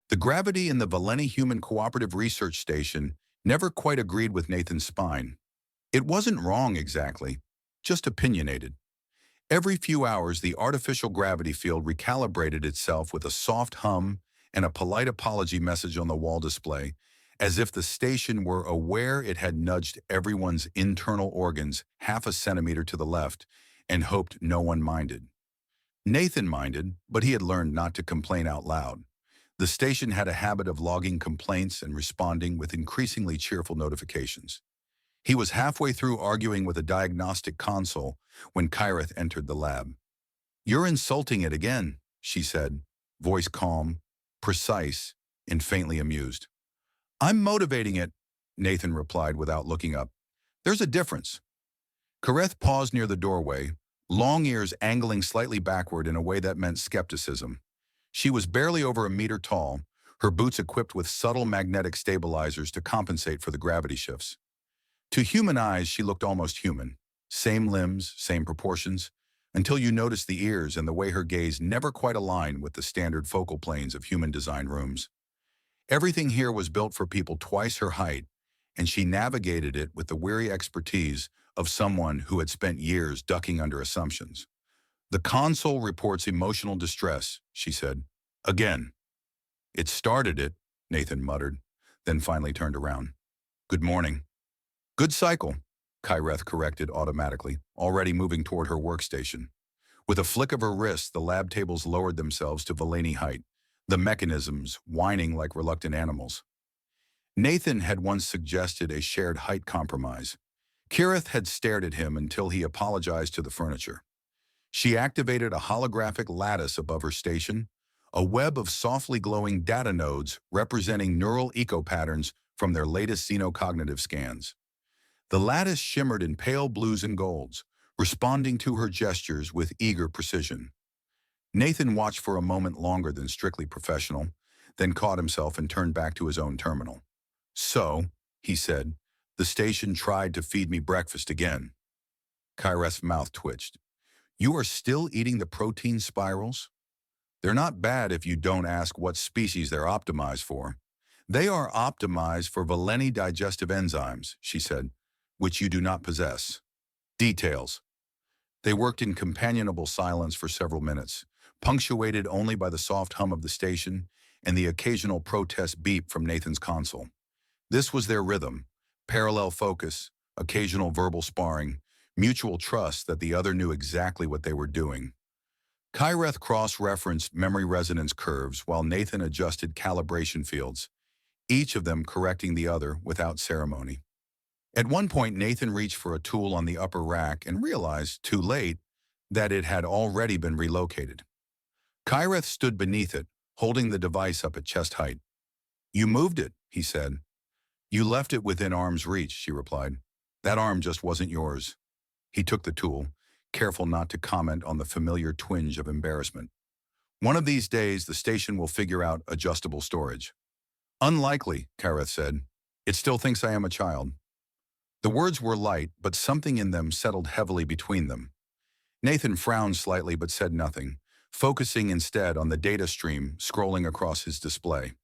The gravity in the Valeni Human Cooperative Research Station never quite agreed with Nathan's spine. It wasn't wrong exactly, just opinionated. Every few hours, the artificial gravity field recalibrated itself with a soft hum and a polite apology message on the wall display, as if the station were aware it had nudged everyone's internal organs half a centimeter to the left and hoped no one minded. Nathan minded, but he had learned not to complain out loud. The station had a habit of logging complaints and responding with increasingly cheerful notifications. He was halfway through arguing with a diagnostic console when Kyreth entered the lab. "You're insulting it again," she said, voice calm, precise, and faintly amused. "I'm motivating it," Nathan replied without looking up. "There's a difference." Kyreth paused near the doorway, long ears angling slightly backward in a way that meant skepticism. She was barely over a meter tall, her boots equipped with subtle magnetic stabilizers to compensate for the gravity shifts. To human eyes, she looked almost human. Same limbs, same proportions, until you noticed the ears and the way her gaze never quite aligned with the standard focal planes of human design rooms. Everything here was built for people twice her height, and she navigated it with the weary expertise of someone who had spent years ducking under assumptions. "The console reports emotional distress," she said. "Again." "It started it," Nathan muttered, then finally turned around. "Good morning." "Good cycle," Kyreth corrected automatically, already moving toward her workstation. With a flick of her wrist, the lab tables lowered themselves to Valeni height, the mechanisms whining like reluctant animals. Nathan had once suggested a shared height compromise. Kyreth had stared at him until he apologized to the furniture. She activated a holographic lattice above her station, a web of softly glowing data nodes representing neural echo patterns from their latest xenocognitive scans. The lattice shimmered in pale blues and golds, responding to her gestures with eager precision. Nathan watched for a moment longer than strictly professional, then caught himself and turned back to his own terminal. "So," he said, "the station tried to feed me breakfast again." Kyreth's mouth twitched. "You are still eating the protein spirals? They're not bad if you don't ask what species they're optimized for." "They are optimized for Valeni digestive enzymes," she said, "which you do not possess." "Details." They worked in companionable silence for several minutes, punctuated only by the soft hum of the station and the occasional protest beep from Nathan's console. This was their rhythm: parallel focus, occasional verbal sparring, mutual trust that the other knew exactly what they were doing. Kyreth cross-referenced memory resonance curves while Nathan adjusted calibration fields, each of them correcting the other without ceremony. At one point, Nathan reached for a tool on the upper rack and realized, too late, that it had already been relocated. Kyreth stood beneath it, holding the device up at chest height. "You moved it," he said. "You left it within arm's reach," she replied. "That arm just wasn't yours." He took the tool, careful not to comment on the familiar twinge of embarrassment. "One of these days, the station will figure out adjustable storage." "Unlikely," Kyreth said. "It still thinks I am a child." The words were light, but something in them settled heavily between them. Nathan frowned slightly but said nothing, focusing instead on the data stream scrolling across his display.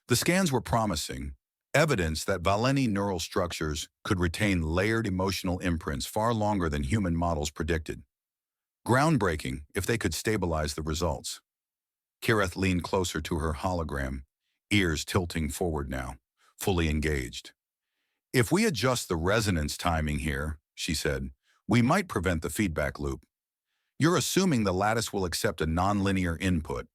The scans were promising, evidence that Valeni neural structures could retain layered emotional imprints far longer than human models predicted. Groundbreaking if they could stabilize the results. Kyreth leaned closer to her hologram, ears tilting forward now, fully engaged. "If we adjust the resonance timing here," she said, "we might prevent the feedback loop." "You're assuming the lattice will accept a nonlinear input,"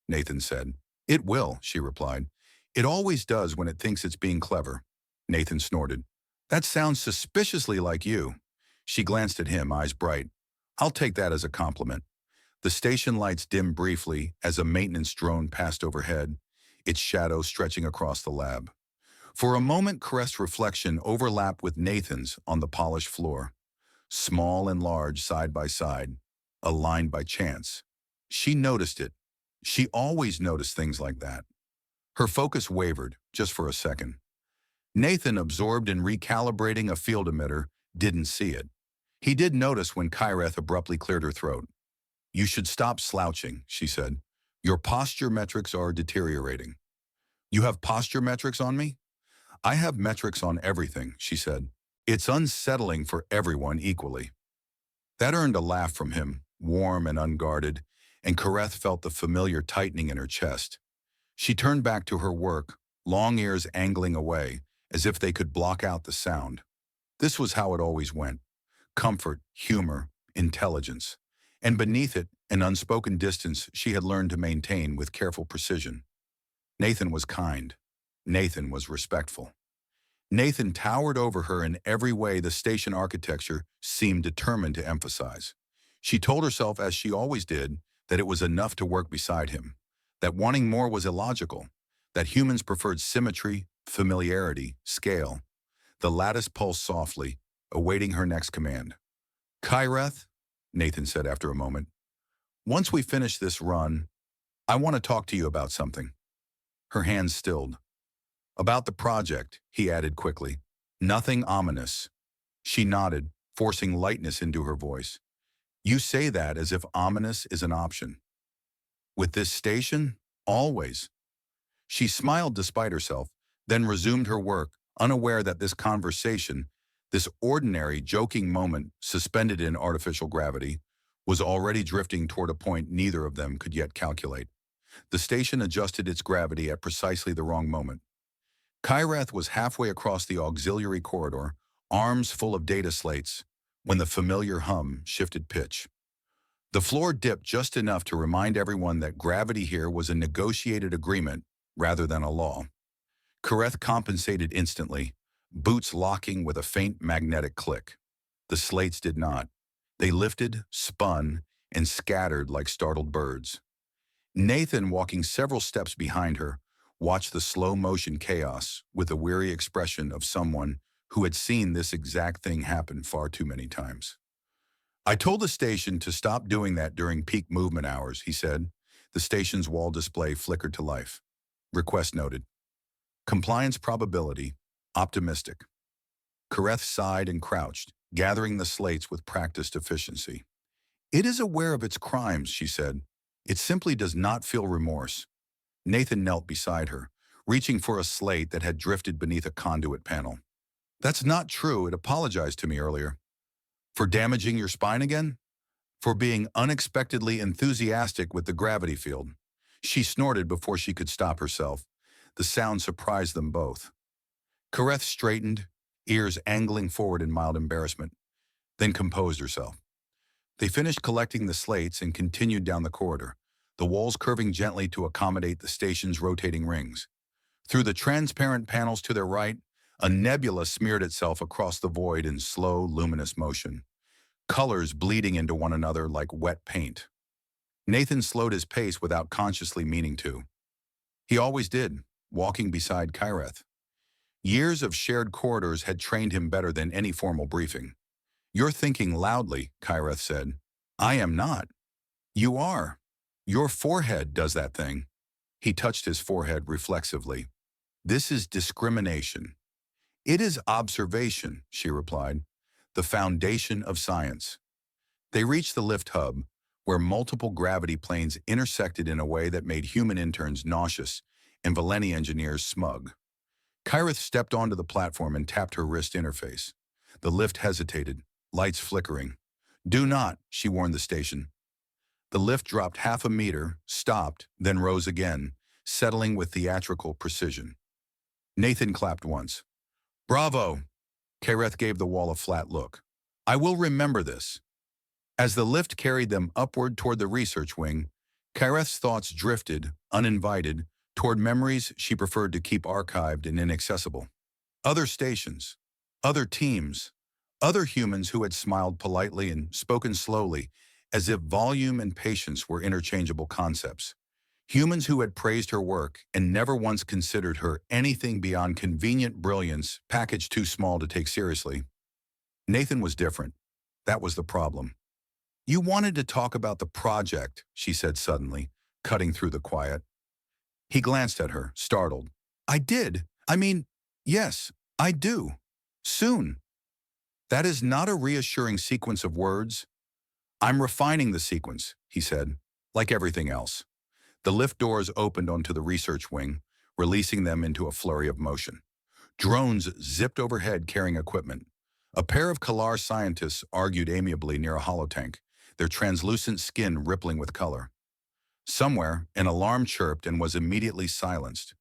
Nathan said. "It will," she replied. "It always does when it thinks it's being clever." Nathan snorted. "That sounds suspiciously like you." She glanced at him, eyes bright. "I'll take that as a compliment." The station lights dimmed briefly as a maintenance drone passed overhead, its shadow stretching across the lab. For a moment, Kyreth's reflection overlapped with Nathan's on the polished floor. Small and large side by side, aligned by chance. She noticed it. She always noticed things like that. Her focus wavered, just for a second. Nathan, absorbed in recalibrating a field emitter, didn't see it. He did notice when Kyreth abruptly cleared her throat. "You should stop slouching," she said. "Your posture metrics are deteriorating." You have posture metrics on me? I have metrics on everything, she said. It's unsettling for everyone equally. That earned a laugh from him, warm and unguarded, and Kyreth felt the familiar tightening in her chest. She turned back to her work, long ears angling away, as if they could block out the sound. This was how it always went. Comfort, humor, intelligence. And beneath it, an unspoken distance she had learned to maintain with careful precision. Nathan was kind. Nathan was respectful. Nathan towered over her in every way the station architecture seemed determined to emphasize. She told herself, as she always did, that it was enough to work beside him, that wanting more was illogical, that humans preferred symmetry, familiarity, scale. The lattice pulsed softly, awaiting her next command. Kyreth, Nathan said after a moment, once we finish this run, I want to talk to you about something. Her hands stilled. About the project, he added quickly. Nothing ominous. She nodded, forcing lightness into her voice. You say that as if ominous is an option. With this station, always. She smiled despite herself, then resumed her work, unaware that this conversation, this ordinary, joking moment suspended in artificial gravity, was already drifting toward a point neither of them could yet calculate. The station adjusted its gravity at precisely the wrong moment. Kyreth was halfway across the auxiliary corridor, arms full of data slates, when the familiar hum shifted pitch. The floor dipped just enough to remind everyone that gravity here was a negotiated agreement rather than a law. Kyreth compensated instantly, boots locking with a faint magnetic click. The slates did not. They lifted, spun, and scattered like startled birds. Nathan, walking several steps behind her, watched the slow-motion chaos with the weary expression of someone who had seen this exact thing happen far too many times. I told the station to stop doing that during peak movement hours, he said. The station's wall display flickered to life. Request noted. Compliance probability, optimistic. Kyreth sighed and crouched, gathering the slates with practiced efficiency. It is aware of its crimes, she said. It simply does not feel remorse. Nathan knelt beside her, reaching for a slate that had drifted beneath a conduit panel. That's not true. It apologized to me earlier. For damaging your spine again? For being unexpectedly enthusiastic with the gravity field. She snorted before she could stop herself. The sound surprised them both. Kyreth straightened, ears angling forward in mild embarrassment, then composed herself. They finished collecting the slates and continued down the corridor, the walls curving gently to accommodate the station's rotating rings. Through the transparent panels to their right, a nebula smeared itself across the void in slow, luminous motion, colors bleeding into one another like wet paint. Nathan slowed his pace without consciously meaning to. He always did, walking beside Kyreth. Years of shared corridors had trained him better than any formal briefing. You're thinking loudly, Kyreth said. I am not. You are. Your forehead does that thing. He touched his forehead reflexively. This is discrimination. It is observation, she replied, the foundation of science. They reached the lift hub, where multiple gravity planes intersected in a way that made human interns nauseous and Valeni engineers smug. Kyreth stepped onto the platform and tapped her wrist interface. The lift hesitated, lights flickering. Do not, she warned the station. The lift dropped half a meter, stopped, then rose again, settling with theatrical precision. Nathan clapped once. Bravo! Kyreth gave the wall a flat look. I will remember this. As the lift carried them upward toward the research wing, Kyreth's thoughts drifted, uninvited, toward memories she preferred to keep archived and inaccessible. Other stations, other teams, other humans who had smiled politely and spoken slowly, as if volume and patience were interchangeable concepts. Humans who had praised her work and never once considered her anything beyond convenient brilliance packaged too small to take seriously. Nathan was different. That was the problem. You wanted to talk about the project, she said suddenly, cutting through the quiet. He glanced at her, startled. I did. Yes, I do. Soon. That is not a reassuring sequence of words. I'm refining the sequence, he said, like everything else. The lift doors opened onto the research wing, releasing them into a flurry of motion. Drones zipped overhead carrying equipment. A pair of Kalar scientists argued amiably near a holotank, their translucent skin rippling with color. Somewhere, an alarm chirped and was immediately silenced.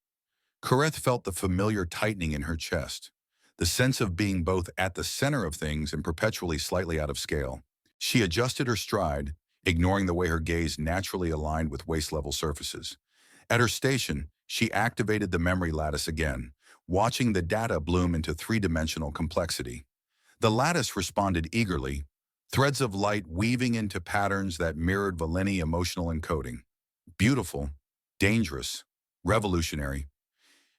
Kyreth felt the familiar tightening in her chest, the sense of being both at the center of things and perpetually slightly out of scale. She adjusted her stride, ignoring the way her gaze naturally aligned with waist-level surfaces. At her station, she activated the memory lattice again, watching the data bloom into three-dimensional complexity. The lattice responded eagerly, threads of light weaving into patterns that mirrored Valeni emotional encoding. Beautiful, dangerous, revolutionary.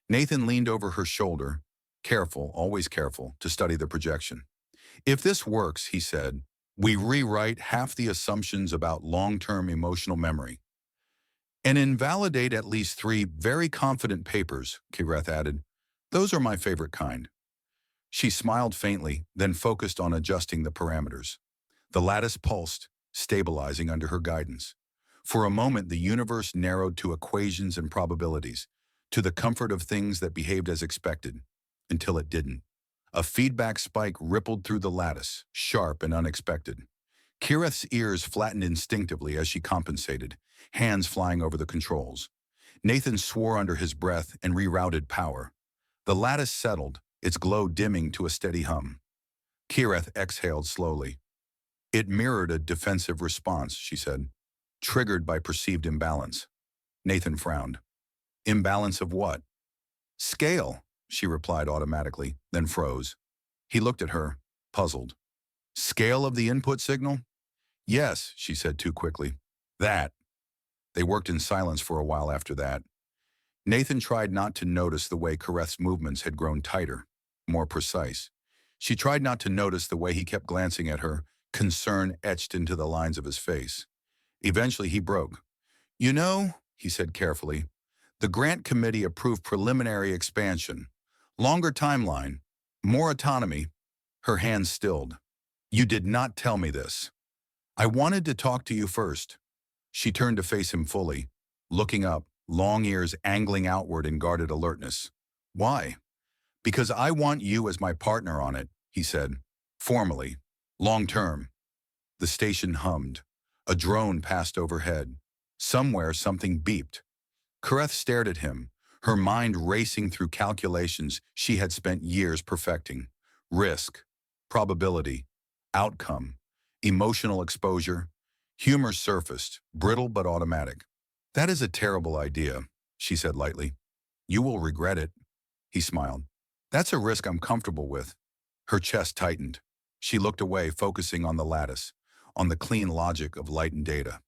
Nathan leaned over her shoulder, careful, always careful, to study the projection. If this works, he said, we rewrite half the assumptions about long-term emotional memory. And invalidate at least 3 very confident papers, Kyreth added. Those are my favorite kind. She smiled faintly, then focused on adjusting the parameters. The lattice pulsed, stabilizing under her guidance. For a moment, the universe narrowed to equations and probabilities, to the comfort of things that behaved as expected, until it didn't. A feedback spike rippled through the lattice, sharp and unexpected. Kyreth's ears flattened instinctively as she compensated, hands flying over the controls. Nathan swore under his breath and rerouted power. The lattice settled, its glow dimming to a steady hum. Kyreth exhaled slowly. It mirrored a defensive response, she said, triggered by perceived imbalance. Nathan frowned. Imbalance of what? Scale, she replied automatically, then froze. He looked at her, puzzled. Scale of the input signal? Yes, she said too quickly. That. They worked in silence for a while after that. Nathan tried not to notice the way Kyreth's movements had grown tighter, more precise. She tried not to notice the way he kept glancing at her, concern etched into the lines of his face. Eventually he broke. You know, he said carefully, the grant committee approved preliminary expansion. Longer timeline, more autonomy. Her hands stilled. You did not tell me this. I wanted to talk to you first. She turned to face him fully, looking up, long ears angling outward in guarded alertness. Why? Because I want you as my partner on it, he said, formally, long-term. The station hummed. A drone passed overhead. Somewhere something beeped. Kyreth stared at him, her mind racing through calculations she had spent years perfecting. Risk, probability, outcome, emotional exposure. Humor surfaced, brittle but automatic. That is a terrible idea, she said lightly. You will regret it. He smiled. That's a risk I'm comfortable with. Her chest tightened. She looked away, focusing on the lattice, on the clean logic of light and data.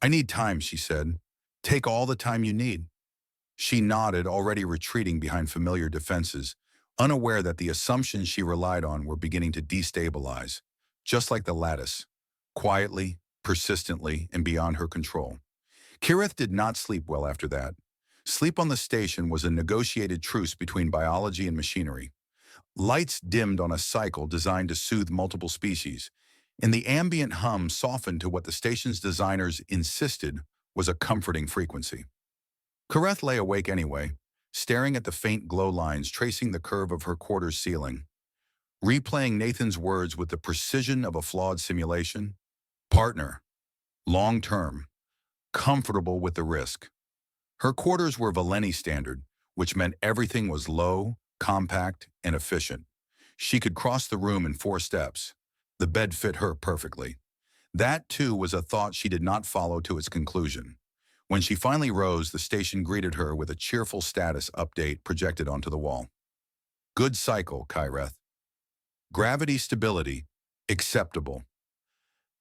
I need time, she said. Take all the time you need. She nodded, already retreating behind familiar defenses, unaware that the assumptions she relied on were beginning to destabilize, just like the lattice, quietly, persistently, and beyond her control. Kyreth did not sleep well after that. Sleep on the station was a negotiated truce between biology and machinery. Lights dimmed on a cycle designed to soothe multiple species, and the ambient hum softened to what the station's designers insisted was a comforting frequency. Kyreth lay awake anyway, staring at the faint glow lines tracing the curve of her quarter's ceiling, replaying Nathan's words with the precision of a flawed simulation. Partner, long-term, comfortable with the risk. Her quarters were Valeni standard, which meant everything was low, compact, and efficient. She could cross the room in 4 steps. The bed fit her perfectly. That, too, was a thought she did not follow to its conclusion. When she finally rose, the station greeted her with a cheerful status update projected onto the wall. Good cycle, Kyreth. Gravity stability, acceptable.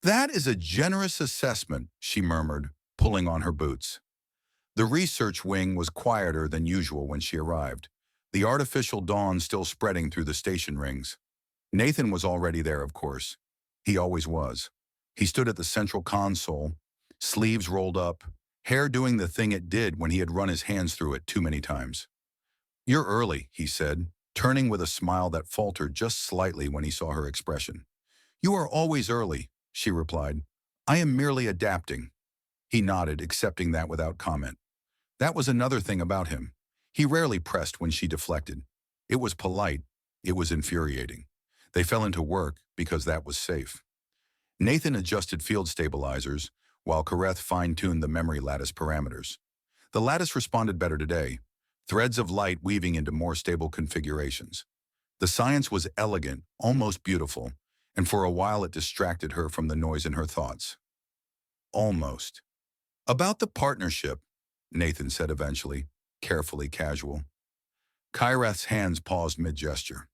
That is a generous assessment, she murmured, pulling on her boots. The research wing was quieter than usual when she arrived, the artificial dawn still spreading through the station rings. Nathan was already there, of course. He always was. He stood at the central console, sleeves rolled up, hair doing the thing it did when he had run his hands through it too many times. You're early, he said, turning with a smile that faltered just slightly when he saw her expression. You are always early, she replied. I am merely adapting. He nodded, accepting that without comment. That was another thing about him. He rarely pressed when she deflected. It was polite. It was infuriating. They fell into work because that was safe. Nathan adjusted field stabilizers, while Kyreth fine-tuned the memory lattice parameters. The lattice responded better today, threads of light weaving into more stable configurations. The science was elegant, almost beautiful, and for a while it distracted her from the noise in her thoughts. Almost. About the partnership, Nathan said eventually, carefully casual. Kyreth's hands paused mid-gesture.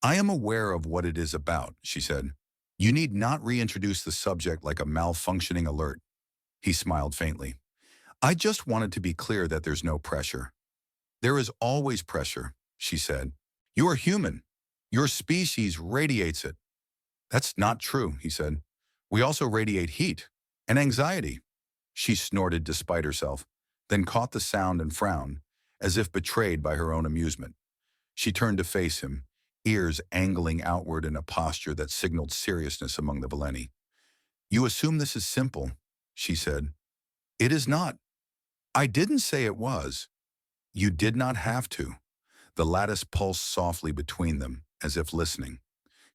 I am aware of what it is about, she said. You need not reintroduce the subject like a malfunctioning alert. He smiled faintly. I just wanted to be clear that there's no pressure. There is always pressure, she said. You are human. Your species radiates it. That's not true, he said. We also radiate heat and anxiety. She snorted despite herself, then caught the sound and frowned, as if betrayed by her own amusement. She turned to face him, ears angling outward in a posture that signaled seriousness among the Valeni. You assume this is simple, she said. It is not. I didn't say it was. You did not have to. The lattice pulsed softly between them, as if listening.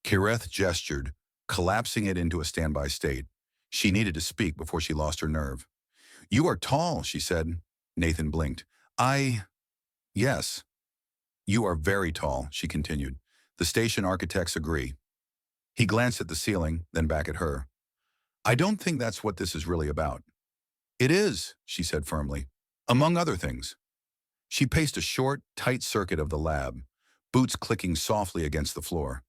Kyreth gestured, collapsing it into a standby state. She needed to speak before she lost her nerve. You are tall, she said. Nathan blinked. Yes. You are very tall, she continued. The station architects agree. He glanced at the ceiling, then back at her. I don't think that's what this is really about. It is, she said firmly, among other things. She paced a short, tight circuit of the lab, boots clicking softly against the floor.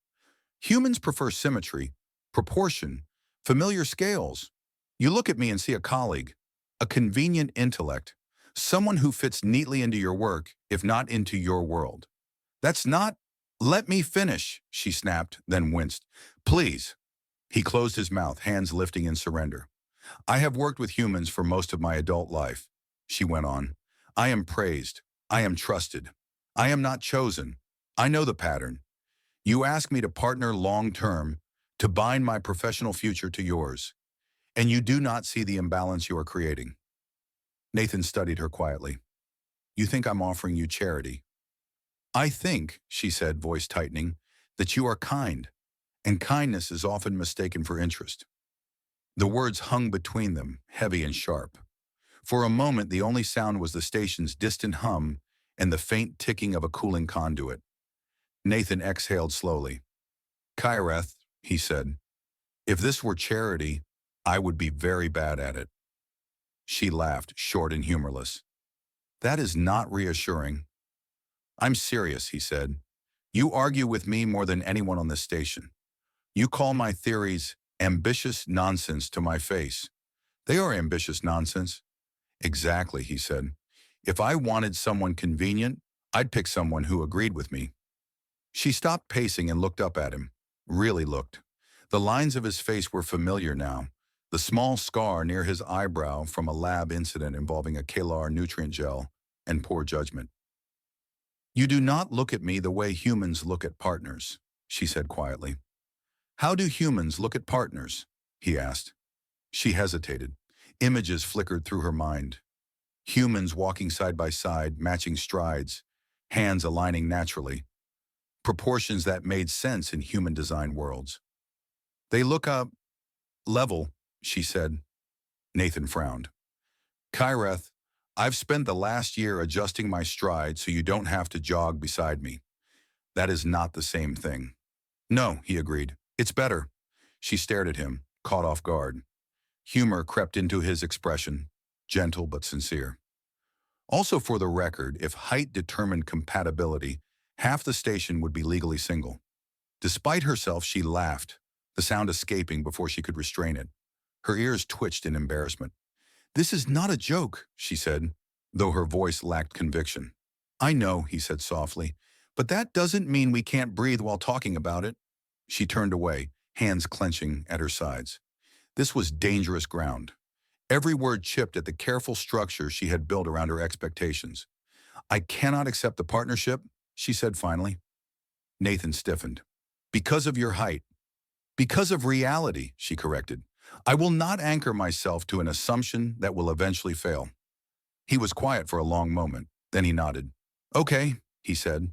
Humans prefer symmetry, proportion, familiar scales. You look at me and see a colleague, a convenient intellect, someone who fits neatly into your work, if not into your world. That's not... Let me finish, she snapped, then winced. Please. He closed his mouth, hands lifting in surrender. I have worked with humans for most of my adult life, she went on. I am praised. I am trusted. I am not chosen. I know the pattern. You ask me to partner long-term, to bind my professional future to yours, and you do not see the imbalance you are creating. Nathan studied her quietly. You think I'm offering you charity. I think, she said, voice tightening, that you are kind, and kindness is often mistaken for interest. The words hung between them, heavy and sharp. For a moment, the only sound was the station's distant hum and the faint ticking of a cooling conduit. Nathan exhaled slowly. Kyreth, he said, if this were charity, I would be very bad at it. She laughed, short and humorless. That is not reassuring. I'm serious, he said. You argue with me more than anyone on this station. You call my theories ambitious nonsense to my face. They are ambitious nonsense. Exactly, he said. If I wanted someone convenient, I'd pick someone who agreed with me. She stopped pacing and looked up at him. Really looked. The lines of his face were familiar now. The small scar near his eyebrow from a lab incident involving a Kalar nutrient gel and poor judgment. You do not look at me the way humans look at partners, she said quietly. How do humans look at partners? He asked. She hesitated. Images flickered through her mind. Humans walking side by side, matching strides, hands aligning naturally. Proportions that made sense in human design worlds. They look up level, she said. Nathan frowned. Kyreth, I've spent the last year adjusting my stride so you don't have to jog beside me. That is not the same thing. No, he agreed. It's better. She stared at him, caught off guard. Humor crept into his expression, gentle but sincere. Also for the record, if height determined compatibility, half the station would be legally single. Despite herself, she laughed, the sound escaping before she could restrain it. Her ears twitched in embarrassment. This is not a joke, she said, though her voice lacked conviction. I know, he said softly, but that doesn't mean we can't breathe while talking about it. She turned away, hands clenching at her sides. This was dangerous ground. Every word chipped at the careful structure she had built around her expectations. I cannot accept the partnership, she said finally. Nathan stiffened. Because of your height. Because of reality, she corrected. I will not anchor myself to an assumption that will eventually fail. He was quiet for a long moment, then he nodded. Okay, he said.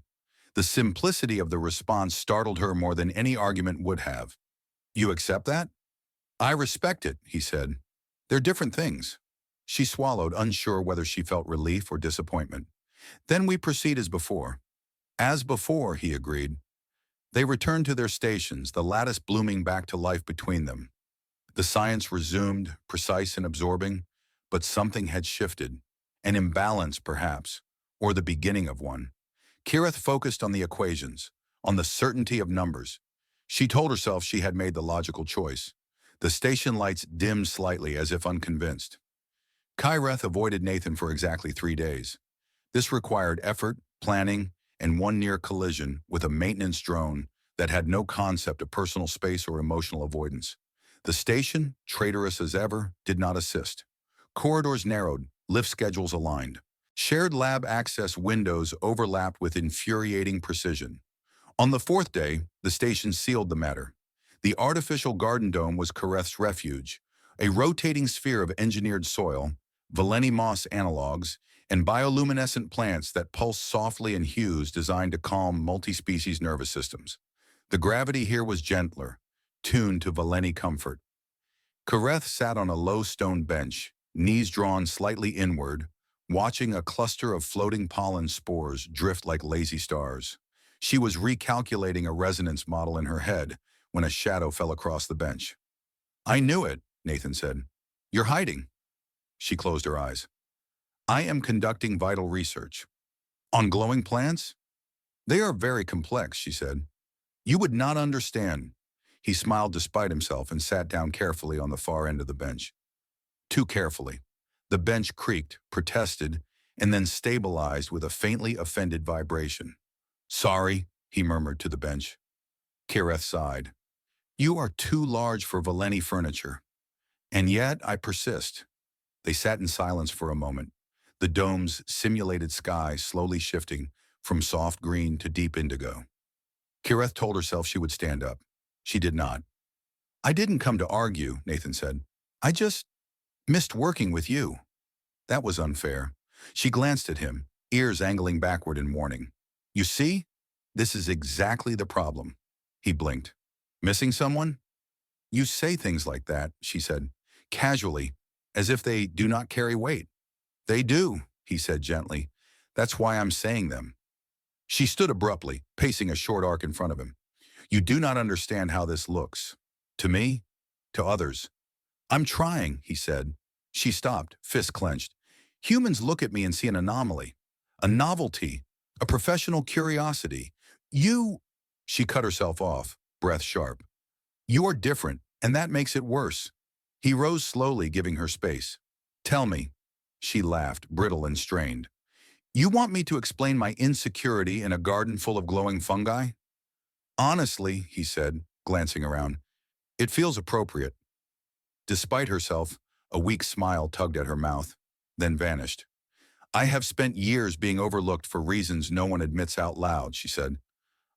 The simplicity of the response startled her more than any argument would have. You accept that? I respect it, he said. They're different things. She swallowed, unsure whether she felt relief or disappointment. Then we proceed as before. As before, he agreed. They returned to their stations, the lattice blooming back to life between them. The science resumed, precise and absorbing, but something had shifted. An imbalance, perhaps, or the beginning of one. Kyreth focused on the equations, on the certainty of numbers. She told herself she had made the logical choice. The station lights dimmed slightly as if unconvinced. Kyreth avoided Nathan for exactly 3 days. This required effort, planning, and one near collision with a maintenance drone that had no concept of personal space or emotional avoidance. The station, traitorous as ever, did not assist. Corridors narrowed, lift schedules aligned. Shared lab access windows overlapped with infuriating precision. On the fourth day, the station sealed the matter. The artificial garden dome was Kyreth's refuge, a rotating sphere of engineered soil, Valeni moss analogs, and bioluminescent plants that pulsed softly in hues designed to calm multi-species nervous systems. The gravity here was gentler, tuned to Valeni comfort. Kyreth sat on a low stone bench, knees drawn slightly inward, watching a cluster of floating pollen spores drift like lazy stars. She was recalculating a resonance model in her head when a shadow fell across the bench. I knew it, Nathan said. You're hiding. She closed her eyes. I am conducting vital research. On glowing plants? They are very complex, she said. You would not understand. He smiled despite himself and sat down carefully on the far end of the bench. Too carefully. The bench creaked, protested, and then stabilized with a faintly offended vibration. Sorry, he murmured to the bench. Kyreth sighed. You are too large for Valeni furniture. And yet I persist. They sat in silence for a moment, the dome's simulated sky slowly shifting from soft green to deep indigo. Kyreth told herself she would stand up. She did not. I didn't come to argue, Nathan said. I just missed working with you. That was unfair. She glanced at him, ears angling backward in warning. You see? This is exactly the problem. He blinked. Missing someone? You say things like that, she said, casually, as if they do not carry weight. They do, he said gently. That's why I'm saying them. She stood abruptly, pacing a short arc in front of him. You do not understand how this looks. To me, to others. I'm trying, he said. She stopped, fist clenched. Humans look at me and see an anomaly, a novelty, a professional curiosity. She cut herself off, breath sharp. You are different, and that makes it worse. He rose slowly, giving her space. Tell me. She laughed, brittle and strained. You want me to explain my insecurity in a garden full of glowing fungi? Honestly, he said, glancing around, it feels appropriate. Despite herself, a weak smile tugged at her mouth, then vanished. I have spent years being overlooked for reasons no one admits out loud, she said.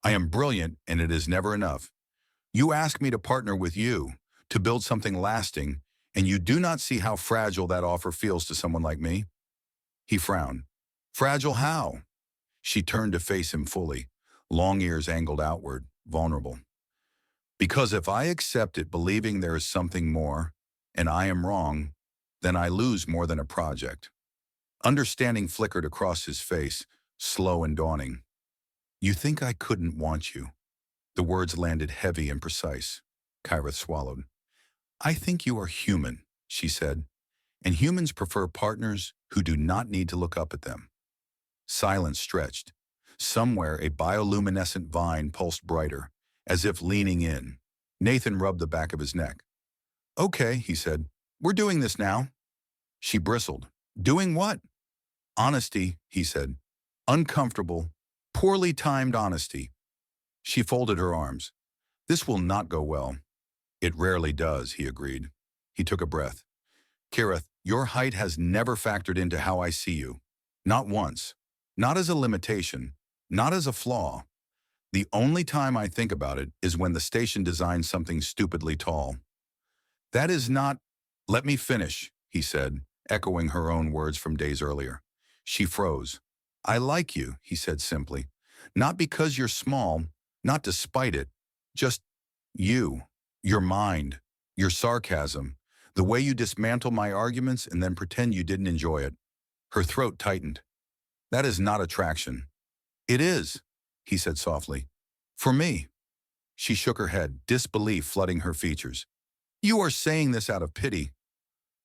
I am brilliant, and it is never enough. You ask me to partner with you, to build something lasting, and you do not see how fragile that offer feels to someone like me? He frowned. Fragile how? She turned to face him fully, long ears angled outward, vulnerable. Because if I accept it believing there is something more, and I am wrong, then I lose more than a project. Understanding flickered across his face, slow and dawning. You think I couldn't want you? The words landed heavy and precise. Kyreth swallowed. I think you are human, she said, and humans prefer partners who do not need to look up at them. Silence stretched. Somewhere a bioluminescent vine pulsed brighter, as if leaning in. Nathan rubbed the back of his neck. Okay, he said. We're doing this now. She bristled. Doing what? Honesty, he said. Uncomfortable, poorly timed honesty. She folded her arms. This will not go well. It rarely does, he agreed. He took a breath. Kyreth, your height has never factored into how I see you. Not once. Not as a limitation. Not as a flaw. The only time I think about it is when the station designs something stupidly tall. That is not... Let me finish, he said, echoing her own words from days earlier. She froze. I like you, he said simply. Not because you're small, not despite it, just you, your mind, your sarcasm, the way you dismantle my arguments and then pretend you didn't enjoy it. Her throat tightened. That is not attraction. It is, he said softly. For me. She shook her head, disbelief flooding her features. You are saying this out of pity.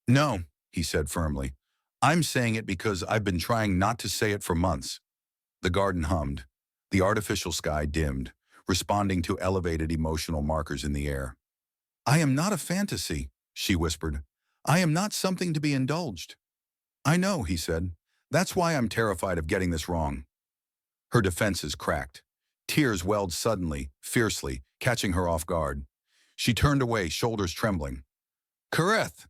No, he said firmly. I'm saying it because I've been trying not to say it for months. The garden hummed. The artificial sky dimmed, responding to elevated emotional markers in the air. I am not a fantasy, she whispered. I am not something to be indulged. I know, he said. That's why I'm terrified of getting this wrong. Her defenses cracked. Tears welled suddenly, fiercely, catching her off guard. She turned away, shoulders trembling. Kyreth!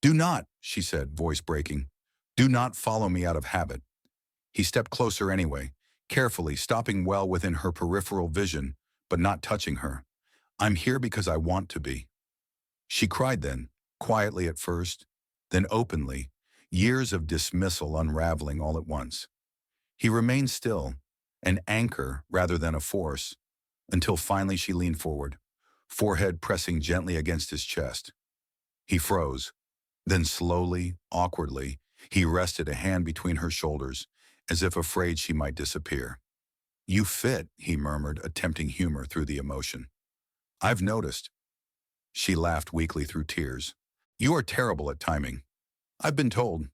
Do not, she said, voice breaking. Do not follow me out of habit. He stepped closer anyway, carefully, stopping well within her peripheral vision, but not touching her. I'm here because I want to be. She cried then, quietly at first, then openly, years of dismissal unraveling all at once. He remained still, an anchor rather than a force, until finally she leaned forward, forehead pressing gently against his chest. He froze. Then slowly, awkwardly, he rested a hand between her shoulders, as if afraid she might disappear. You fit, he murmured, attempting humor through the emotion. I've noticed. She laughed weakly through tears. You are terrible at timing. I've been told.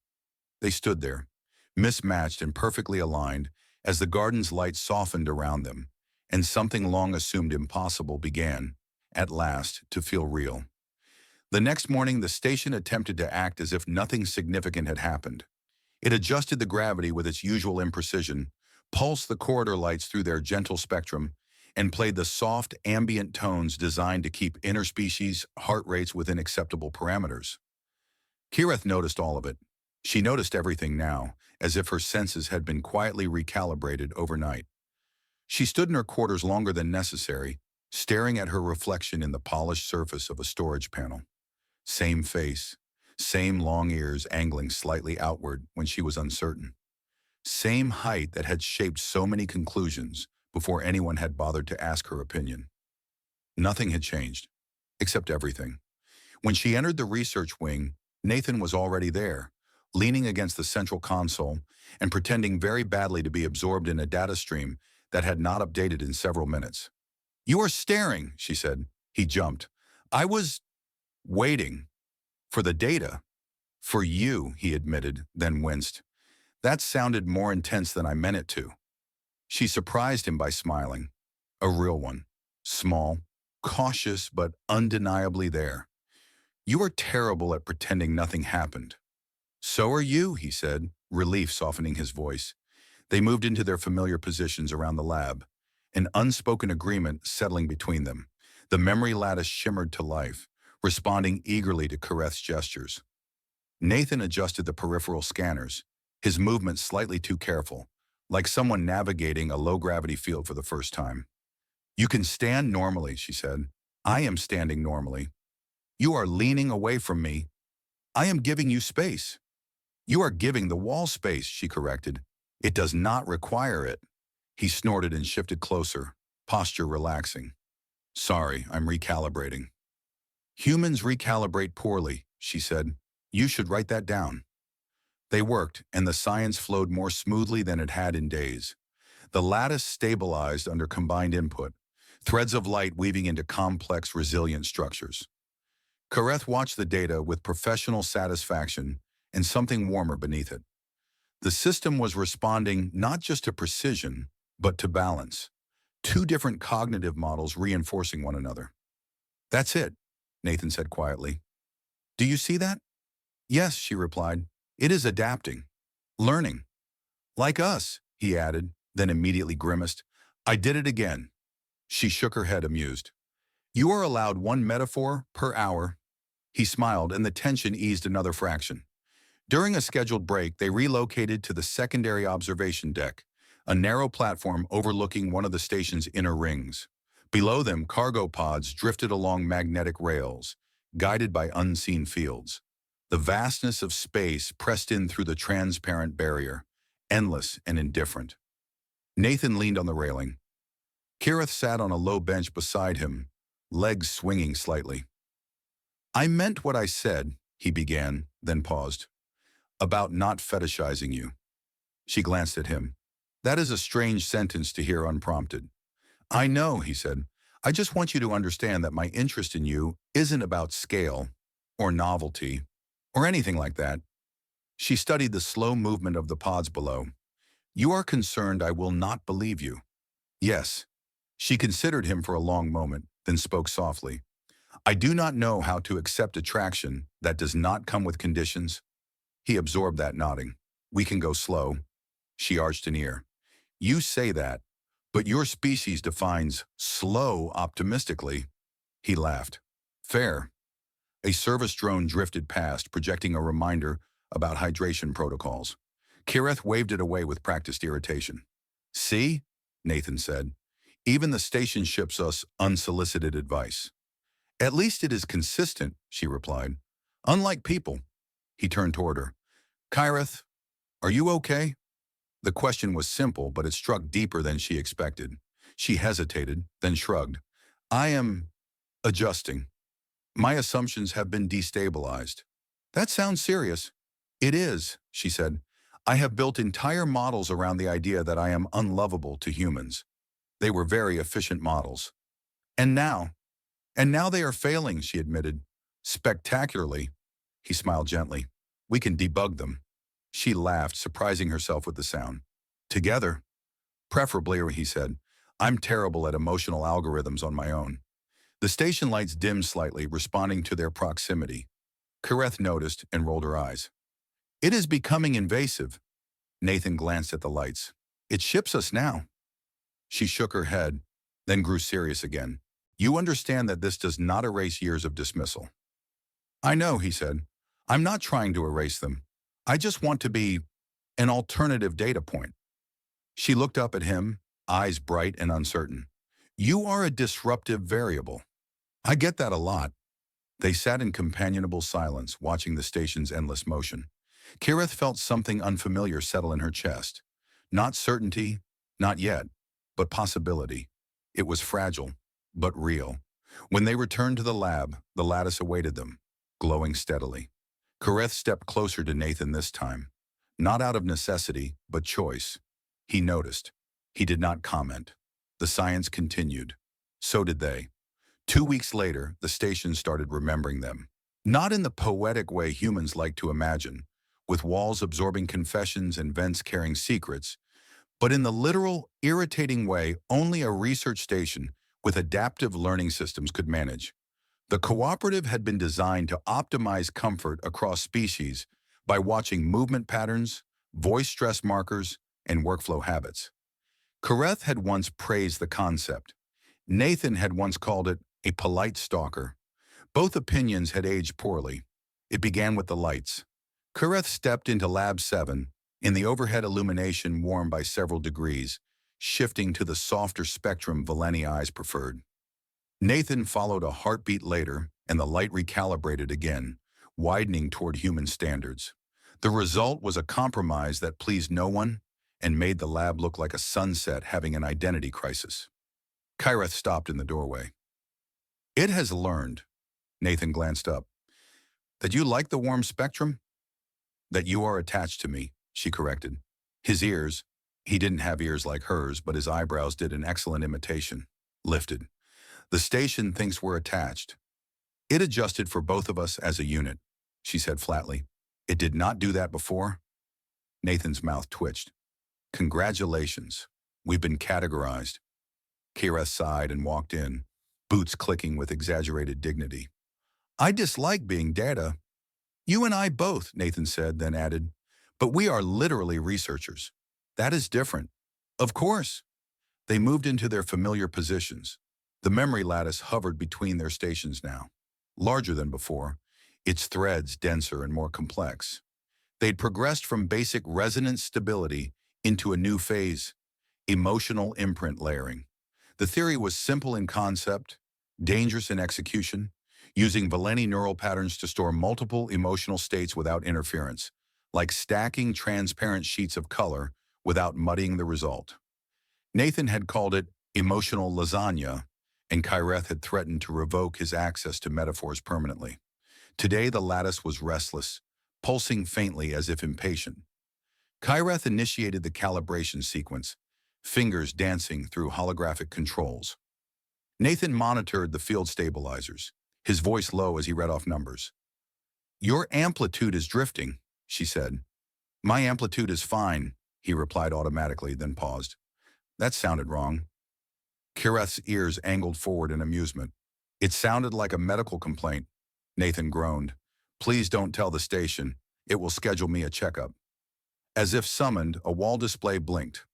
They stood there, mismatched and perfectly aligned, as the garden's light softened around them, and something long assumed impossible began, at last, to feel real. The next morning, the station attempted to act as if nothing significant had happened. It adjusted the gravity with its usual imprecision, pulsed the corridor lights through their gentle spectrum, and played the soft, ambient tones designed to keep interspecies heart rates within acceptable parameters. Kyreth noticed all of it. She noticed everything now, as if her senses had been quietly recalibrated overnight. She stood in her quarters longer than necessary, staring at her reflection in the polished surface of a storage panel. Same face, same long ears angling slightly outward when she was uncertain. Same height that had shaped so many conclusions before anyone had bothered to ask her opinion. Nothing had changed, except everything. When she entered the research wing, Nathan was already there, leaning against the central console and pretending very badly to be absorbed in a data stream that had not updated in several minutes. You are staring, she said. He jumped. I was waiting. For the data. For you, he admitted, then winced. That sounded more intense than I meant it to. She surprised him by smiling. A real one. Small, cautious, but undeniably there. You are terrible at pretending nothing happened. So are you, he said, relief softening his voice. They moved into their familiar positions around the lab, an unspoken agreement settling between them. The memory lattice shimmered to life, responding eagerly to Kyreth's gestures. Nathan adjusted the peripheral scanners, his movements slightly too careful, like someone navigating a low-gravity field for the first time. You can stand normally, she said. I am standing normally. You are leaning away from me. I am giving you space. You are giving the wall space, she corrected. It does not require it. He snorted and shifted closer, posture relaxing. Sorry, I'm recalibrating. Humans recalibrate poorly, she said. You should write that down. They worked, and the science flowed more smoothly than it had in days. The lattice stabilized under combined input, threads of light weaving into complex, resilient structures. Kyreth watched the data with professional satisfaction and something warmer beneath it. The system was responding not just to precision, but to balance. Two different cognitive models reinforcing one another. That's it, Nathan said quietly. Do you see that? Yes, she replied. It is adapting. Learning. Like us, he added, then immediately grimaced. I did it again. She shook her head, amused. You are allowed one metaphor per hour. He smiled, and the tension eased another fraction. During a scheduled break, they relocated to the secondary observation deck, a narrow platform overlooking one of the station's inner rings. Below them, cargo pods drifted along magnetic rails, guided by unseen fields. The vastness of space pressed in through the transparent barrier, endless and indifferent. Nathan leaned on the railing. Kyreth sat on a low bench beside him, legs swinging slightly. "I meant what I said," he began, then paused. "About not fetishizing you." She glanced at him. "That is a strange sentence to hear unprompted." "I know," he said. "I just want you to understand that my interest in you isn't about scale, or novelty, or anything like that." She studied the slow movement of the pods below. "You are concerned I will not believe you." "Yes." She considered him for a long moment, then spoke softly. "I do not know how to accept attraction that does not come with conditions." He absorbed that, nodding. "We can go slow." She arched an ear. "You say that, but your species defines slow optimistically." He laughed. "Fair." A service drone drifted past, projecting a reminder about hydration protocols. Kyreth waved it away with practiced irritation. "See?" Nathan said. "Even the station ships us unsolicited advice." "At least it is consistent," she replied. "Unlike people." He turned toward her. "Kyreth, are you okay?" The question was simple, but it struck deeper than she expected. She hesitated, then shrugged. "I am adjusting. My assumptions have been destabilized." "That sounds serious." "It is," she said. "I have built entire models around the idea that I am unlovable to humans. They were very efficient models. And now? And now they are failing," she admitted. "Spectacularly." He smiled gently. "We can debug them." She laughed, surprising herself with the sound. "Together?" "Preferably," he said. "I'm terrible at emotional algorithms on my own." The station lights dimmed slightly, responding to their proximity. Kyreth noticed and rolled her eyes. "It is becoming invasive." Nathan glanced at the lights. "It ships us now." She shook her head, then grew serious again. "You understand that this does not erase years of dismissal." "I know," he said. "I'm not trying to erase them. I just want to be an alternative data point." She looked up at him, eyes bright and uncertain. "You are a disruptive variable." "I get that a lot." They sat in companionable silence, watching the station's endless motion. Kyreth felt something unfamiliar settle in her chest. Not certainty, not yet, but possibility. It was fragile, but real. When they returned to the lab, the lattice awaited them, glowing steadily. Kyreth stepped closer to Nathan this time. Not out of necessity, but choice. He noticed. He did not comment. The science continued. So did they. 2 weeks later, the station started remembering them. Not in the poetic way humans like to imagine, with walls absorbing confessions and vents carrying secrets, but in the literal, irritating way only a research station with adaptive learning systems could manage. The cooperative had been designed to optimize comfort across species by watching movement patterns, voice stress markers, and workflow habits. Kyreth had once praised the concept. Nathan had once called it a polite stalker. Both opinions had aged poorly. It began with the lights. Kyreth stepped into Lab 7, in the overhead illumination warmed by several degrees, shifting to the softer spectrum Valeni eyes preferred. Nathan followed a heartbeat later, and the light recalibrated again, widening toward human standards. The result was a compromise that pleased no one and made the lab look like a sunset having an identity crisis. Kyreth stopped in the doorway. "It has learned," Nathan glanced up, "that you like the warm spectrum?" "That you are attached to me," she corrected. His ears, he didn't have ears like hers, but his eyebrows did an excellent imitation, lifted. "The station thinks we're attached. It adjusted for both of us as a unit," she said flatly. "It did not do that before?" Nathan's mouth twitched. "Congratulations. We've been categorized." Kyreth sighed and walked in, boots clicking with exaggerated dignity. "I dislike being data." "You and I both," Nathan said, then added. "But we are literally researchers. That is different." "Of course." They moved into their familiar positions. The memory lattice hovered between their stations now, larger than before, its threads denser and more complex. They'd progressed from basic resonance stability into a new phase, emotional imprint layering. The theory was simple in concept, dangerous in execution, using Valeni neural patterns to store multiple emotional states without interference, like stacking transparent sheets of color without muddying the result. Nathan had called it emotional lasagna, and Kyreth had threatened to revoke his access to metaphors permanently. Today the lattice was restless, pulsing faintly as if impatient. Kyreth initiated the calibration sequence, fingers dancing through holographic controls. Nathan monitored the field stabilizers, his voice low as he read off numbers. "Your amplitude is drifting," she said. "My amplitude is fine," he replied automatically, then paused. That sounded wrong. Kyreth's ears angled forward in amusement. "It sounded like a medical complaint," Nathan groaned. "Please don't tell the station. It will schedule me a checkup." As if summoned, a wall display blinked.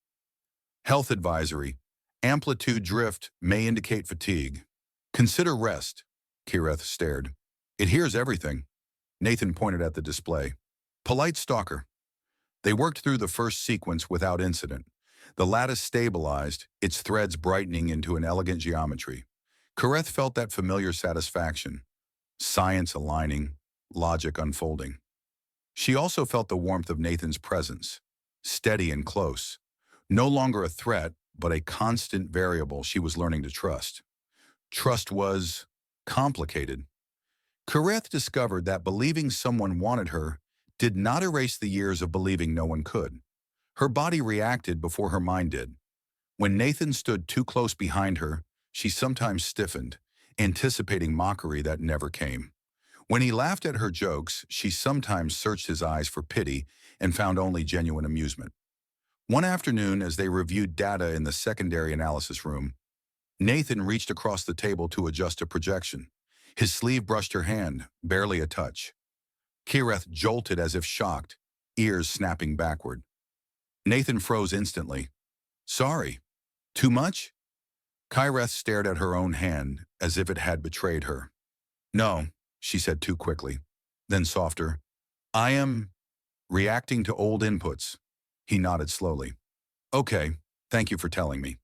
"Health advisory. Amplitude drift may indicate fatigue. Consider rest." Kyreth stared. "It hears everything." Nathan pointed at the display. "Polite stalker." They worked through the first sequence without incident. The lattice stabilized, its threads brightening into an elegant geometry. Kyreth felt that familiar satisfaction. Science aligning, logic unfolding. She also felt the warmth of Nathan's presence, steady and close. No longer a threat, but a constant variable she was learning to trust. Trust was complicated. Kyreth discovered that believing someone wanted her did not erase the years of believing no one could. Her body reacted before her mind did. When Nathan stood too close behind her, she sometimes stiffened, anticipating mockery that never came. When he laughed at her jokes, she sometimes searched his eyes for pity and found only genuine amusement. One afternoon, as they reviewed data in the secondary analysis room, Nathan reached across the table to adjust a projection. His sleeve brushed her hand, barely a touch. Kyreth jolted as if shocked, ears snapping backward. Nathan froze instantly. "Sorry. Too much?" Kyreth stared at her own hand, as if it had betrayed her. "No," she said too quickly. Then softer, "I am reacting to old inputs." He nodded slowly. "Okay, thank you for telling me."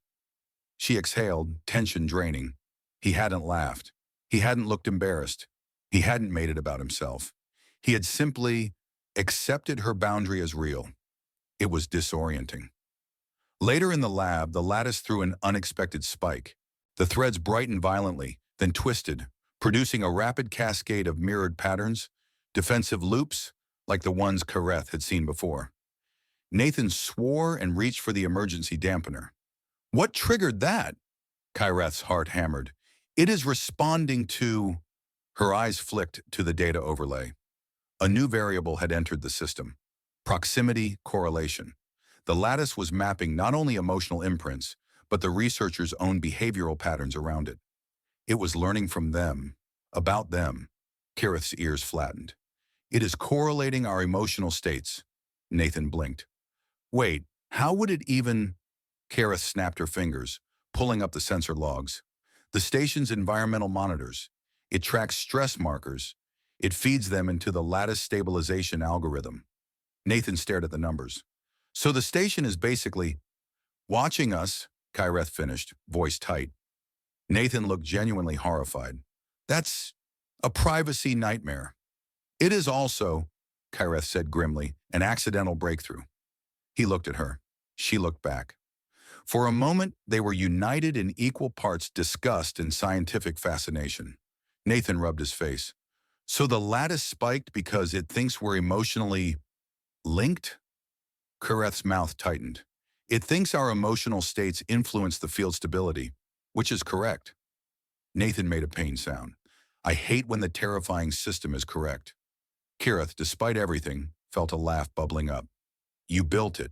She exhaled, tension draining. He hadn't laughed. He hadn't looked embarrassed. He hadn't made it about himself. He had simply accepted her boundary as real. It was disorienting. Later in the lab, the lattice threw an unexpected spike. The threads brightened violently, then twisted, producing a rapid cascade of mirrored patterns, defensive loops, like the ones Kyreth had seen before. Nathan swore and reached for the emergency dampener. "What triggered that?" Kyreth's heart hammered. "It is responding to..." Her eyes flicked to the data overlay. A new variable had entered the system. Proximity correlation. The lattice was mapping not only emotional imprints, but the researchers' own behavioral patterns around it. It was learning from them, about them. Kyreth's ears flattened. "It is correlating our emotional states." Nathan blinked. "Wait, how would it even..." Kyreth snapped her fingers, pulling up the sensor logs. "The station's environmental monitors. It tracks stress markers. It feeds them into the lattice stabilization algorithm." Nathan stared at the numbers. "So the station is basically watching us," Kyreth finished, voice tight. Nathan looked genuinely horrified. "That's a privacy nightmare." "It is also," Kyreth said grimly, "an accidental breakthrough." He looked at her. She looked back. For a moment, they were united in equal parts disgust and scientific fascination. Nathan rubbed his face. "So the lattice spiked because it thinks we're emotionally linked?" Kyreth's mouth tightened. "It thinks our emotional states influence the field stability, which is correct." Nathan made a pained sound. "I hate when the terrifying system is correct." Kyreth, despite everything, felt a laugh bubbling up. "You built it."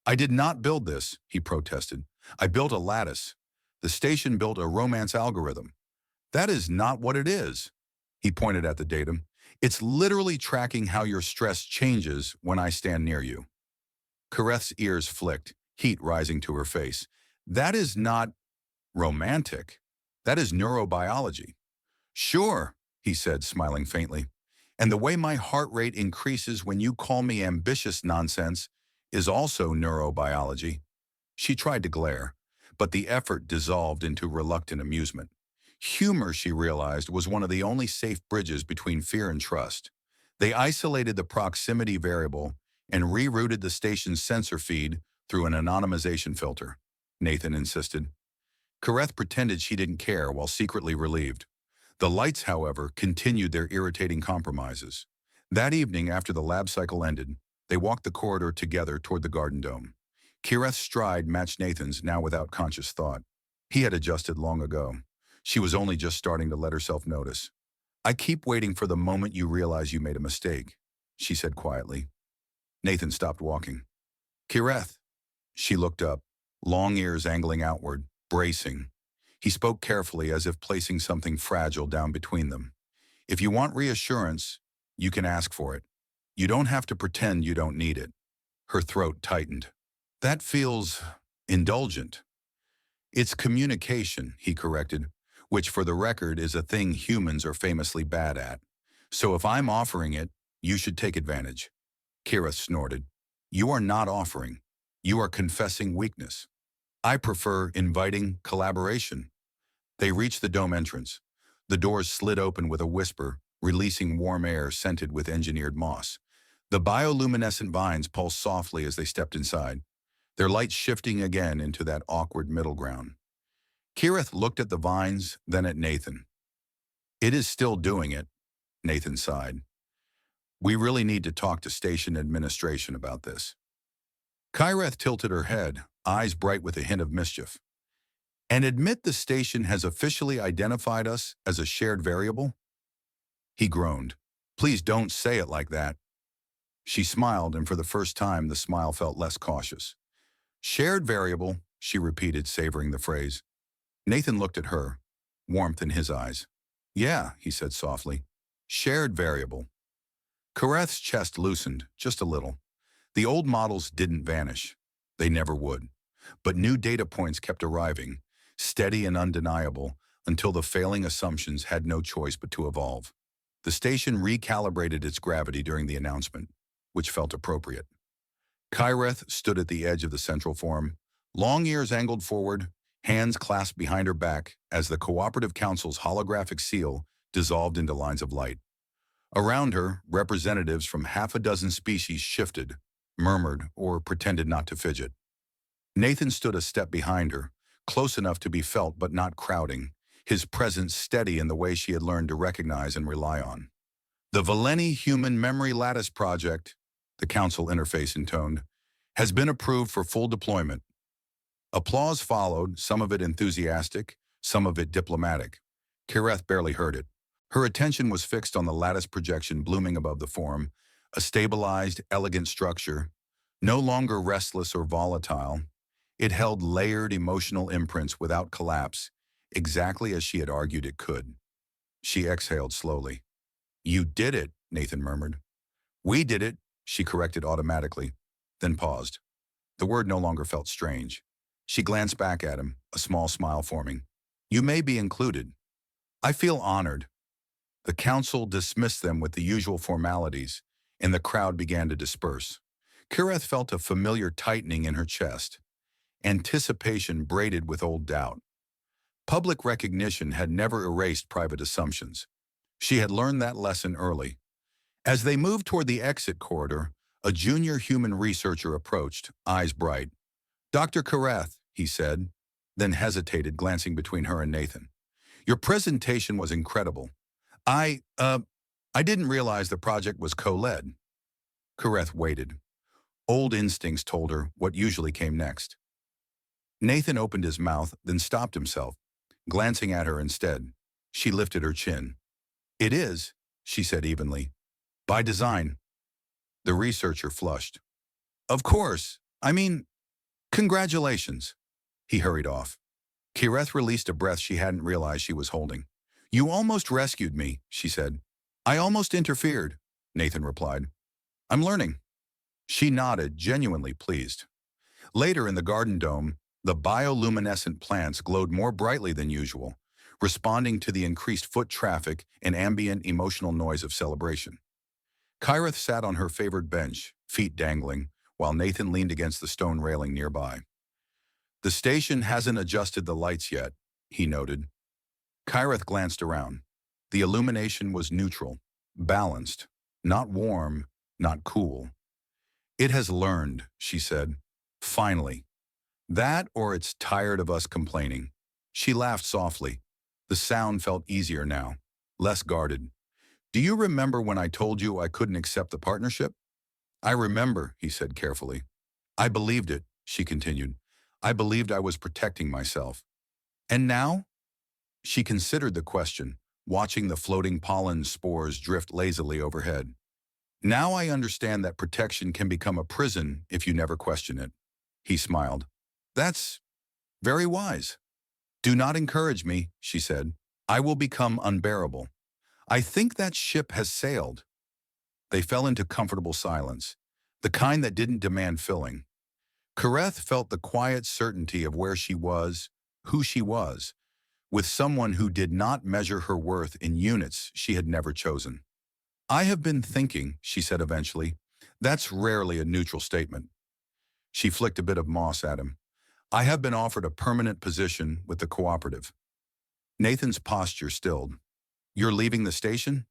"I did not build this," he protested. "I built a lattice. The station built a romance algorithm." "That is not what it is." He pointed at the datum. "It's literally tracking how your stress changes when I stand near you." Kyreth's ears flicked, heat rising to her face. "That is not romantic. That is neurobiology." "Sure," he said, smiling faintly. "And the way my heart rate increases when you call me ambitious nonsense is also neurobiology." She tried to glare, but the effort dissolved into reluctant amusement. Humor, she realized, was one of the only safe bridges between fear and trust. They isolated the proximity variable and rerouted the station's sensor feed through an anonymization filter, Nathan insisted. Kyreth pretended she didn't care while secretly relieved. The lights, however, continued their irritating compromises. That evening, after the lab cycle ended, they walked the corridor together toward the garden dome. Kyreth's stride matched Nathan's now without conscious thought. He had adjusted long ago. She was only just starting to let herself notice. "I keep waiting for the moment you realize you made a mistake," she said quietly. Nathan stopped walking. "Kyreth." She looked up, long ears angling outward, bracing. He spoke carefully as if placing something fragile down between them. "If you want reassurance, you can ask for it. You don't have to pretend you don't need it." Her throat tightened. "That feels indulgent." "It's communication," he corrected, "which for the record is a thing humans are famously bad at. So if I'm offering it, you should take advantage." Kyreth snorted. "You are not offering. You are confessing weakness. I prefer inviting collaboration." They reached the dome entrance. The doors slid open with a whisper, releasing warm air scented with engineered moss. The bioluminescent vines pulsed softly as they stepped inside, their light shifting again into that awkward middle ground. Kyreth looked at the vines, then at Nathan. "It is still doing it," Nathan sighed. "We really need to talk to station administration about this." Kyreth tilted her head, eyes bright with a hint of mischief. "And admit the station has officially identified us as a shared variable?" He groaned. "Please don't say it like that." She smiled, and for the first time the smile felt less cautious. "Shared variable," she repeated, savoring the phrase. Nathan looked at her, warmth in his eyes. "Yeah," he said softly. "Shared variable." Kyreth's chest loosened, just a little. The old models didn't vanish. They never would. But new data points kept arriving, steady and undeniable, until the failing assumptions had no choice but to evolve. The station recalibrated its gravity during the announcement, which felt appropriate. Kyreth stood at the edge of the central forum, long ears angled forward, hands clasped behind her back as the Cooperative Council's holographic seal dissolved into lines of light. Around her, representatives from half a dozen species shifted, murmured, or pretended not to fidget. Nathan stood a step behind her, close enough to be felt but not crowding, his presence steady in the way she had learned to recognize and rely on. "The Valeni Human Memory Lattice Project," the council interface intoned, "has been approved for full deployment." Applause followed, some of it enthusiastic, some of it diplomatic. Kyreth barely heard it. Her attention was fixed on the lattice projection blooming above the forum, a stabilized, elegant structure, no longer restless or volatile. It held layered emotional imprints without collapse, exactly as she had argued it could. She exhaled slowly. "You did it," Nathan murmured. "We did it," she corrected automatically, then paused. The word no longer felt strange. She glanced back at him, a small smile forming. "You may be included." "I feel honored." The council dismissed them with the usual formalities, and the crowd began to disperse. Kyreth felt a familiar tightening in her chest, anticipation braided with old doubt. Public recognition had never erased private assumptions. She had learned that lesson early. As they moved toward the exit corridor, a junior human researcher approached, eyes bright. "Dr. Kyreth," he said, then hesitated, glancing between her and Nathan. "Your presentation was incredible. I didn't realize the project was co-led." Kyreth waited. Old instincts told her what usually came next. Nathan opened his mouth, then stopped himself, glancing at her instead. She lifted her chin. "It is," she said evenly. "By design." The researcher flushed. "Of course. I mean, congratulations." He hurried off. Kyreth released a breath she hadn't realized she was holding. "You almost rescued me," she said. "I almost interfered," Nathan replied. "I'm learning." She nodded, genuinely pleased. Later in the garden dome, the bioluminescent plants glowed more brightly than usual, responding to the increased foot traffic and ambient emotional noise of celebration. Kyreth sat on her favored bench, feet dangling, while Nathan leaned against the stone railing nearby. "The station hasn't adjusted the lights yet," he noted. Kyreth glanced around. The illumination was neutral, balanced, not warm, not cool. "It has learned," she said. Finally. That or it's tired of us complaining. She laughed softly. The sound felt easier now, less guarded. Do you remember when I told you I couldn't accept the partnership? I remember, he said carefully. I believed it, she continued. I believed I was protecting myself. And now? She considered the question, watching the floating pollen spores drift lazily overhead. Now I understand that protection can become a prison if you never question it. He smiled. That's very wise. Do not encourage me, she said. I will become unbearable. I think that ship has sailed. They fell into comfortable silence, the kind that didn't demand filling. Kyreth felt the quiet certainty of where she was, who she was, with someone who did not measure her worth in units she had never chosen. I have been thinking, she said eventually. That's rarely a neutral statement. She flicked a bit of moss at him. I have been offered a permanent position with the cooperative. Nathan's posture stilled. You're leaving the station?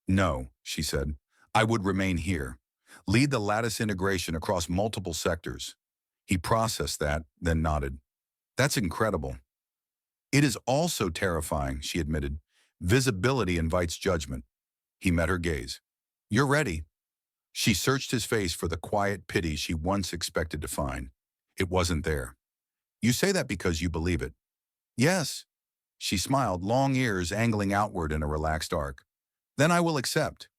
No, she said. I would remain here. Lead the lattice integration across multiple sectors. He processed that, then nodded. That's incredible. It is also terrifying, she admitted. Visibility invites judgment. He met her gaze. You're ready. She searched his face for the quiet pity she once expected to find. It wasn't there. You say that because you believe it. Yes. She smiled, long ears angling outward in a relaxed arc. Then I will accept.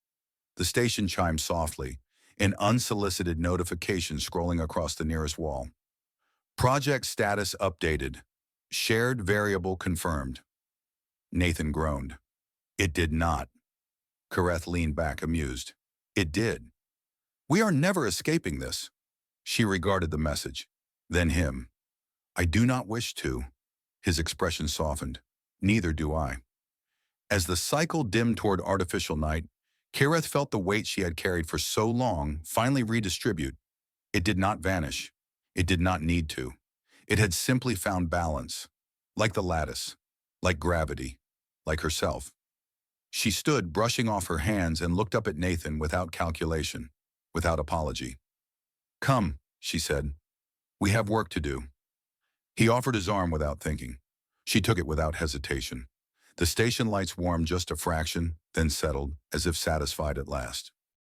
The station chimed softly, an unsolicited notification scrolling across the nearest wall. Project status updated. Shared variable confirmed. Nathan groaned. It did not. Kyreth leaned back, amused. It did. We are never escaping this. She regarded the message, then him. I do not wish to. His expression softened. Neither do I. As the cycle dimmed toward artificial night, Kyreth felt the weight she had carried for so long finally redistribute. It did not vanish. It did not need to. It had simply found balance, like the lattice, like gravity, like herself. She stood, brushing off her hands, and looked up at Nathan without calculation, without apology. Come, she said. We have work to do. He offered his arm without thinking. She took it without hesitation. The station lights warmed just a fraction, then settled, as if satisfied at last.